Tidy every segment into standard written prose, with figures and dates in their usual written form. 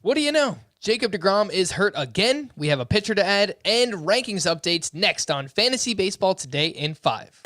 What do you know? Jacob DeGrom is hurt again. We have a pitcher to add and rankings updates next on Fantasy Baseball Today in 5.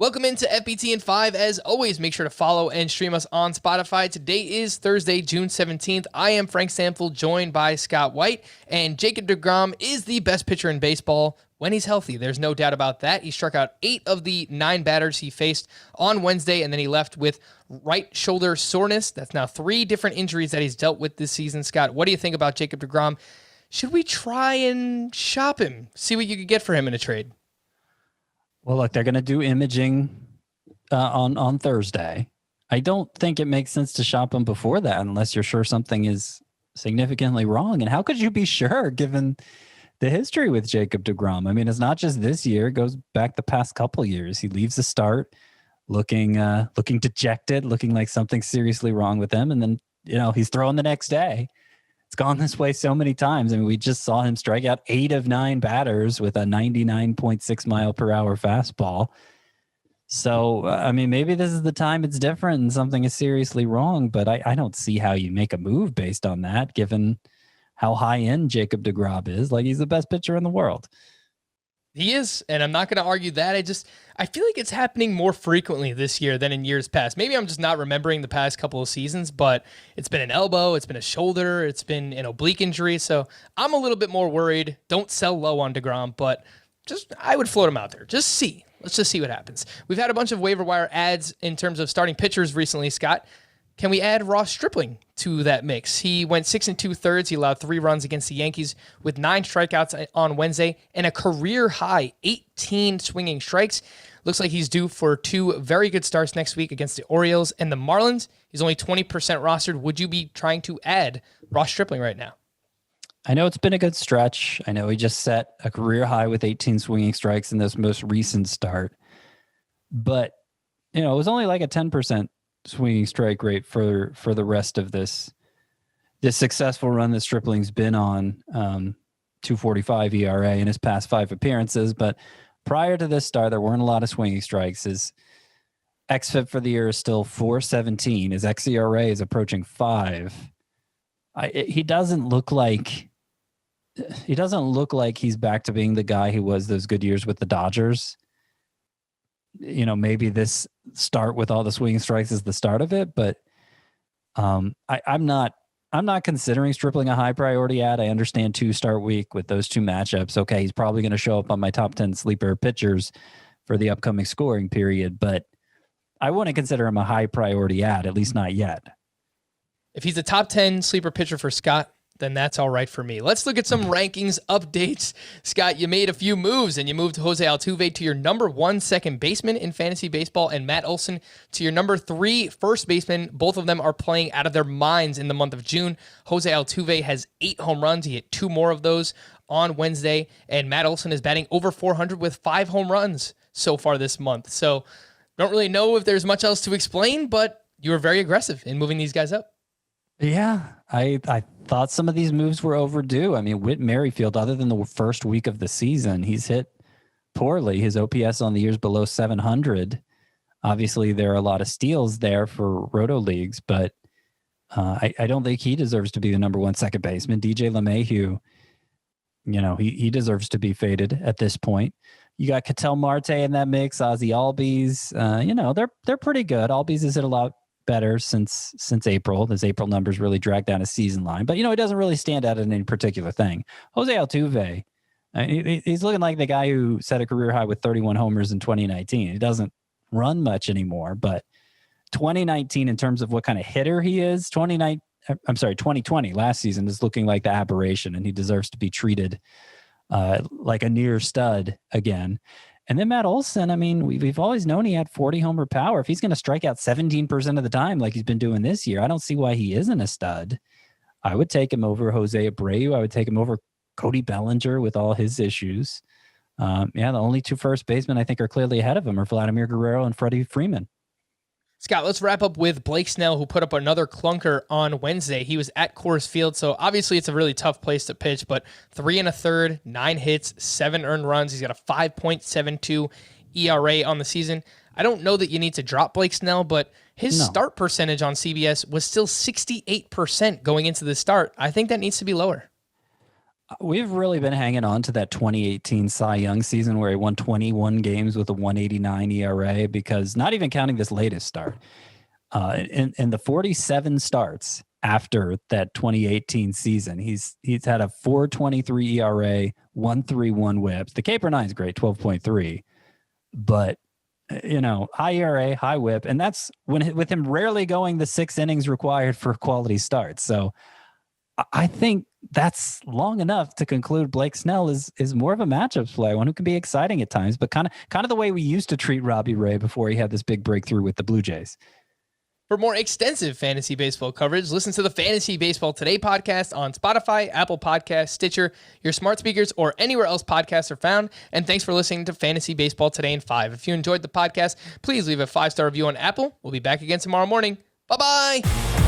Welcome into FBT in 5. As always, make sure to follow and stream us on Spotify. Today is Thursday, June 17th. I am Frank Sample, joined by Scott White, and Jacob DeGrom is the best pitcher in baseball when he's healthy. There's no doubt about that. He struck out 8 of the 9 batters he faced on Wednesday, and then he left with right shoulder soreness. That's now 3 different injuries that he's dealt with this season. Scott, what do you think about Jacob DeGrom? Should we try and shop him? See what you could get for him in a trade? Well, look, they're going to do imaging on Thursday. I don't think it makes sense to shop him before that unless you're sure something is significantly wrong. And how could you be sure given the history with Jacob DeGrom? I mean, it's not just this year. It goes back the past couple of years. He leaves the start looking dejected, looking like something's seriously wrong with him. And then, he's throwing the next day. It's gone this way so many times. I mean, we just saw him strike out 8 of 9 batters with a 99.6 mile per hour fastball. So, I mean, maybe this is the time it's different and something is seriously wrong, but I don't see how you make a move based on that, given how high end Jacob DeGrom is. Like, he's the best pitcher in the world. He is, and I'm not going to argue that. I feel like it's happening more frequently this year than in years past. Maybe I'm just not remembering the past couple of seasons, but it's been an elbow, it's been a shoulder, it's been an oblique injury, so I'm a little bit more worried. Don't sell low on DeGrom, but I would float him out there. Let's just see what happens. We've had a bunch of waiver wire ads in terms of starting pitchers recently, Scott. Can we add Ross Stripling to that mix? He went 6 2/3. He allowed 3 runs against the Yankees with 9 strikeouts on Wednesday and a career high 18 swinging strikes. Looks like he's due for 2 very good starts next week against the Orioles and the Marlins. He's only 20% rostered. Would you be trying to add Ross Stripling right now? I know it's been a good stretch. I know he just set a career high with 18 swinging strikes in this most recent start. But, it was only like a 10% swinging strike rate for the rest of this successful run that Stripling's been on, 2.45 ERA in his past 5 appearances. But prior to this start, there weren't a lot of swinging strikes. His xFIP for the year is still 4.17. His xERA is approaching 5. He doesn't look like he's back to being the guy he was those good years with the Dodgers. Maybe this start with all the swinging strikes is the start of it, but I'm not considering Stripling a high priority ad. I understand 2-start week with those 2 matchups. Okay, he's probably going to show up on my top 10 sleeper pitchers for the upcoming scoring period, but I wouldn't consider him a high priority ad, at least not yet. If he's a top 10 sleeper pitcher for Scott, then that's all right for me. Let's look at some rankings updates. Scott, you made a few moves, and you moved Jose Altuve to your number 1 second baseman in fantasy baseball and Matt Olson to your number 3 first baseman. Both of them are playing out of their minds in the month of June. Jose Altuve has 8 home runs. He hit 2 more of those on Wednesday, and Matt Olson is batting over 400 with 5 home runs so far this month. So don't really know if there's much else to explain, but you were very aggressive in moving these guys up. Yeah, I thought some of these moves were overdue. I mean, Whit Merrifield, other than the first week of the season, he's hit poorly. His OPS on the year is below 700. Obviously, there are a lot of steals there for roto leagues, but I don't think he deserves to be the number 1 second baseman. DJ LeMahieu, he deserves to be faded at this point. You got Ketel Marte in that mix, Ozzie Albies. They're pretty good. Albies has hit a lot better since April. His April numbers really dragged down his season line, but he doesn't really stand out in any particular thing. Jose Altuve, he's looking like the guy who set a career high with 31 homers in 2019. He doesn't run much anymore, but 2019 in terms of what kind of hitter he is, 2020 last season is looking like the aberration, and he deserves to be treated like a near stud again. And then Matt Olson, I mean, we've always known he had 40 homer power. If he's going to strike out 17% of the time like he's been doing this year, I don't see why he isn't a stud. I would take him over Jose Abreu. I would take him over Cody Bellinger with all his issues. The only 2 first basemen I think are clearly ahead of him are Vladimir Guerrero and Freddie Freeman. Scott, let's wrap up with Blake Snell, who put up another clunker on Wednesday. He was at Coors Field, so obviously it's a really tough place to pitch, but 3 1/3, 9 hits, 7 earned runs. He's got a 5.72 ERA on the season. I don't know that you need to drop Blake Snell, but his start percentage on CBS was still 68% going into the start. I think that needs to be lower. We've really been hanging on to that 2018 Cy Young season where he won 21 games with a 189 ERA, because not even counting this latest start, in the 47 starts after that 2018 season, he's had a 4.23 ERA, 1.31 WHIP. The K/9 is great, 12.3, but high ERA, high WHIP, and that's with him rarely going the 6 innings required for quality starts. So I think that's long enough to conclude Blake Snell is more of a matchup player, one who can be exciting at times, but kind of the way we used to treat Robbie Ray before he had this big breakthrough with the Blue Jays. For more extensive fantasy baseball coverage, listen to the Fantasy Baseball Today podcast on Spotify, Apple Podcasts, Stitcher, your smart speakers, or anywhere else podcasts are found. And thanks for listening to Fantasy Baseball Today in 5. If you enjoyed the podcast, please leave a 5-star review on Apple. We'll be back again tomorrow morning. Bye-bye.